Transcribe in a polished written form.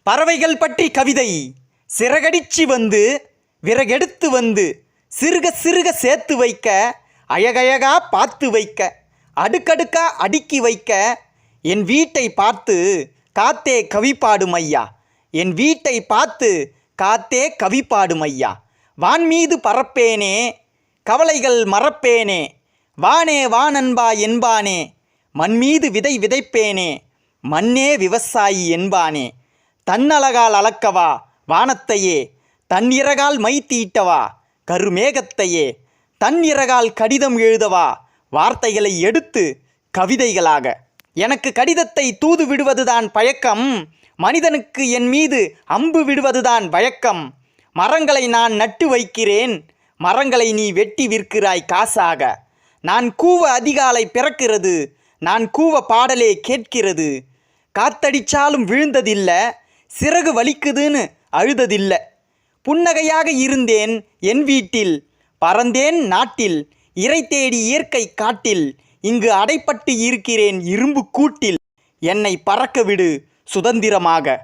பறவைகள் பற்றி கவிதை. சிறகடிச்சு வந்து விறகெடுத்து வந்து சிறுக சிறுக சேர்த்து வைக்க, அழகழகா பார்த்து வைக்க, அடுக்கடுக்கா அடுக்கி வைக்க, என் வீட்டை பார்த்து காத்தே கவி பாடும் ஐயா. என் வீட்டை பார்த்து காத்தே கவி பாடும் ஐயா. வான் மீது பறப்பேனே, கவலைகள் மறப்பேனே, வானே வானன்பா என்பானே, மண் மீது விதை விதைப்பேனே, மண்ணே விவசாயி என்பானே. தன்னழகால் அளக்கவா வானத்தையே, தன் இறகால் மை தீட்டவா கருமேகத்தையே, தன் இறகால் கடிதம் எழுதவா வார்த்தைகளை எடுத்து கவிதைகளாக. எனக்கு கடிதத்தை தூது விடுவதுதான் பழக்கம், மனிதனுக்கு என் மீது அம்பு விடுவதுதான் வழக்கம். மரங்களை நான் நட்டு வைக்கிறேன், மரங்களை நீ வெட்டி விற்கிறாய் காசாக. நான் கூவ அதிகாலை பிறக்கிறது, நான் கூவ பாடலே கேட்கிறது. காத்தடிச்சாலும் விழுந்ததில்ல, சிறகு வலிக்குதுன்னு அழுததில்ல. புன்னகையாக இருந்தேன் என் வீட்டில், பறந்தேன் நாட்டில், இறை தேடி இயற்கை காட்டில். இங்கு அடைப்பட்டு இருக்கிறேன் இரும்பு கூட்டில். என்னை பறக்க விடு சுதந்திரமாக.